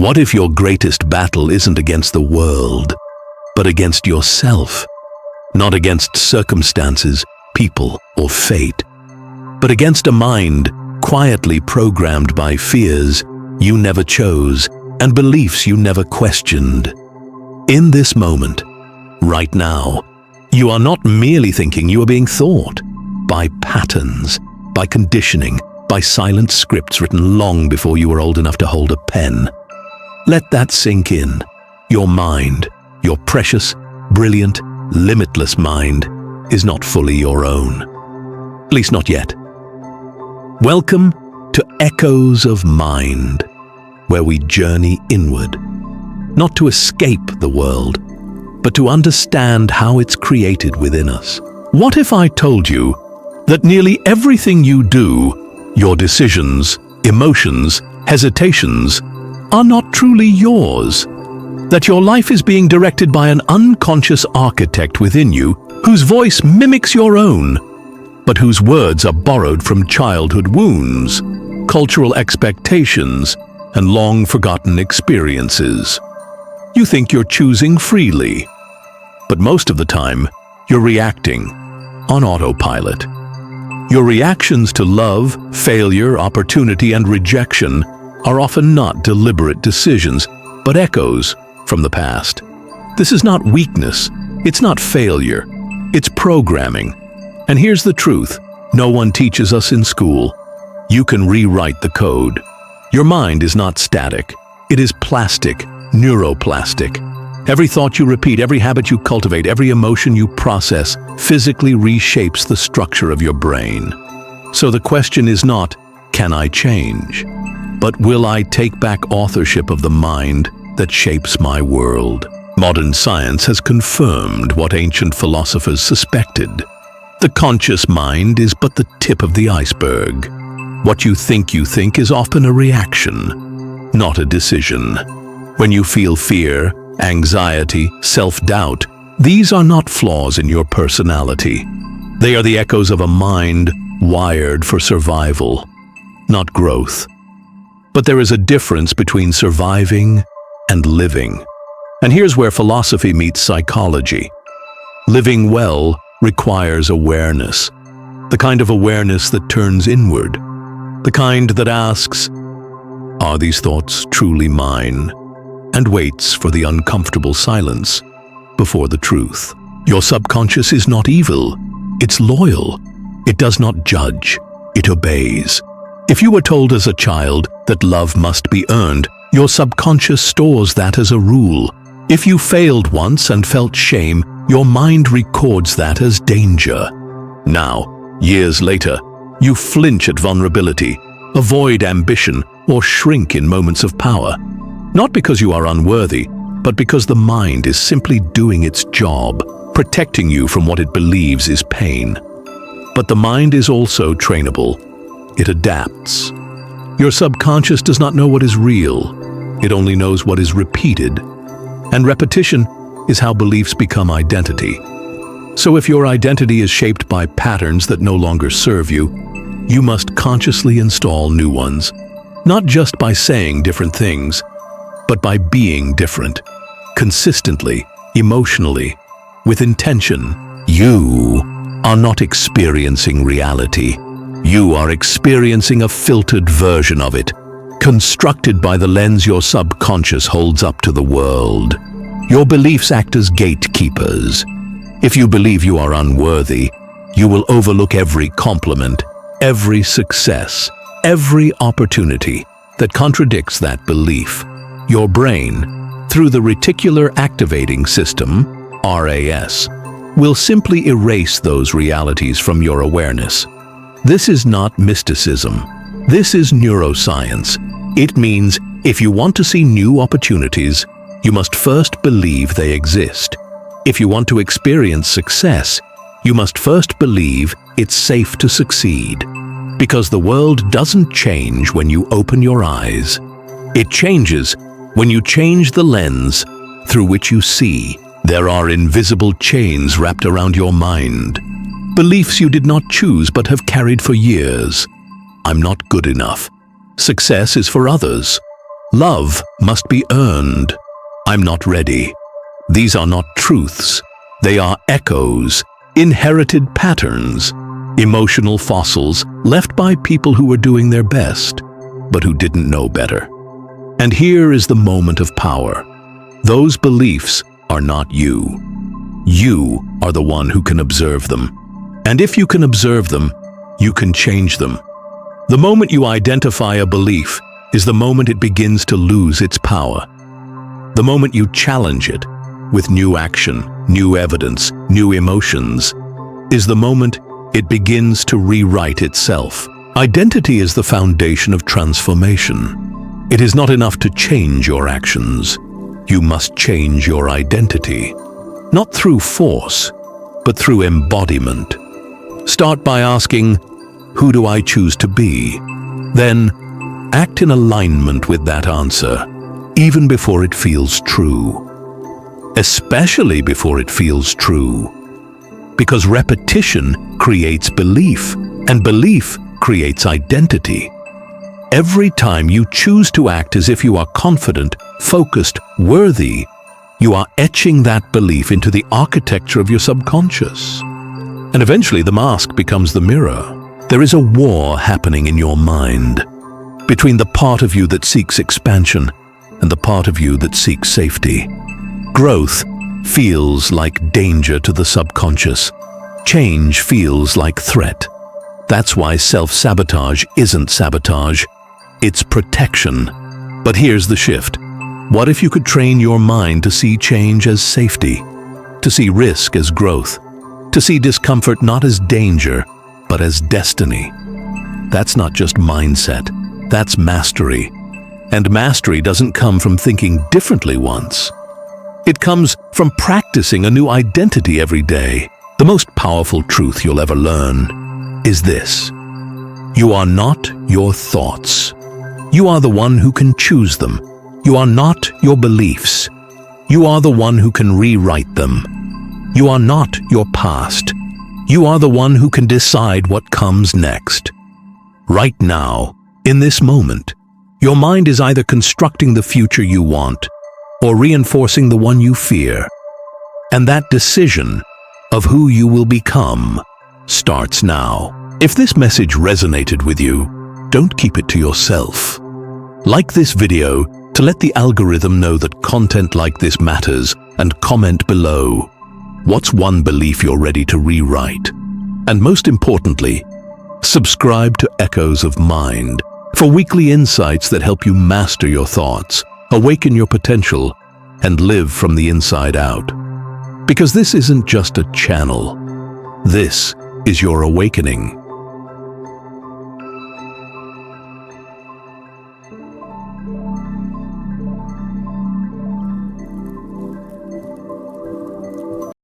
What if your greatest battle isn't against the world, but against yourself? Not against circumstances, people, or fate, but against a mind quietly programmed by fears you never chose and beliefs you never questioned. In this moment, right now, you are not merely thinking, you are being thought by patterns, by conditioning, by silent scripts written long before you were old enough to hold a pen. Let that sink in. Your mind, your precious, brilliant, limitless mind, is not fully your own. At least not yet. Welcome to Echoes of Mind, where we journey inward, not to escape the world, but to understand how it's created within us. What if I told you that nearly everything you do, your decisions, emotions, hesitations, are not truly yours? That your life is being directed by an unconscious architect within you whose voice mimics your own, but whose words are borrowed from childhood wounds, cultural expectations, and long-forgotten experiences. You think you're choosing freely, but most of the time, you're reacting on autopilot. Your reactions to love, failure, opportunity, and rejection are often not deliberate decisions, but echoes from the past. This is not weakness, it's not failure, it's programming. And here's the truth, no one teaches us in school. You can rewrite the code. Your mind is not static, it is plastic, neuroplastic. Every thought you repeat, every habit you cultivate, every emotion you process physically reshapes the structure of your brain. So the question is not, can I change? But will I take back authorship of the mind that shapes my world? Modern science has confirmed what ancient philosophers suspected. The conscious mind is but the tip of the iceberg. What you think is often a reaction, not a decision. When you feel fear, anxiety, self-doubt, these are not flaws in your personality. They are the echoes of a mind wired for survival, not growth. But there is a difference between surviving and living. And here's where philosophy meets psychology. Living well requires awareness, the kind of awareness that turns inward, the kind that asks, are these thoughts truly mine? And waits for the uncomfortable silence before the truth. Your subconscious is not evil, it's loyal. It does not judge, it obeys. If you were told as a child that love must be earned, your subconscious stores that as a rule. If you failed once and felt shame, your mind records that as danger. Now, years later, you flinch at vulnerability, avoid ambition, or shrink in moments of power. Not because you are unworthy, but because the mind is simply doing its job, protecting you from what it believes is pain. But the mind is also trainable. It adapts. Your subconscious does not know what is real. It only knows what is repeated. And repetition is how beliefs become identity. So if your identity is shaped by patterns that no longer serve you, you must consciously install new ones. Not just by saying different things, but by being different, consistently, emotionally, with intention. You are not experiencing reality. You are experiencing a filtered version of it, constructed by the lens your subconscious holds up to the world. Your beliefs act as gatekeepers. If you believe you are unworthy, you will overlook every compliment, every success, every opportunity that contradicts that belief. Your brain, through the reticular activating system, RAS, will simply erase those realities from your awareness. This is not mysticism. This is neuroscience. It means if you want to see new opportunities, you must first believe they exist. If you want to experience success, you must first believe it's safe to succeed. Because the world doesn't change when you open your eyes. It changes when you change the lens through which you see. There are invisible chains wrapped around your mind. Beliefs you did not choose but have carried for years. I'm not good enough. Success is for others. Love must be earned. I'm not ready. These are not truths. They are echoes, inherited patterns, emotional fossils left by people who were doing their best, but who didn't know better. And here is the moment of power. Those beliefs are not you. You are the one who can observe them. And if you can observe them, you can change them. The moment you identify a belief is the moment it begins to lose its power. The moment you challenge it with new action, new evidence, new emotions, is the moment it begins to rewrite itself. Identity is the foundation of transformation. It is not enough to change your actions. You must change your identity. Not through force, but through embodiment. Start by asking, who do I choose to be? Then, act in alignment with that answer, even before it feels true. Especially before it feels true. Because repetition creates belief, and belief creates identity. Every time you choose to act as if you are confident, focused, worthy, you are etching that belief into the architecture of your subconscious. And eventually the mask becomes the mirror. There is a war happening in your mind between the part of you that seeks expansion and the part of you that seeks safety. Growth feels like danger to the subconscious. Change feels like threat. That's why self-sabotage isn't sabotage, it's protection. But here's the shift. What if you could train your mind to see change as safety, to see risk as growth, to see discomfort not as danger, but as destiny? That's not just mindset, that's mastery. And mastery doesn't come from thinking differently once. It comes from practicing a new identity every day. The most powerful truth you'll ever learn is this: you are not your thoughts. You are the one who can choose them. You are not your beliefs. You are the one who can rewrite them. You are not your past. You are the one who can decide what comes next. Right now, in this moment, your mind is either constructing the future you want or reinforcing the one you fear. And that decision of who you will become starts now. If this message resonated with you, don't keep it to yourself. Like this video to let the algorithm know that content like this matters, and comment below. What's one belief you're ready to rewrite? And most importantly, subscribe to Echoes of Mind for weekly insights that help you master your thoughts, awaken your potential, and live from the inside out. Because this isn't just a channel. This is your awakening.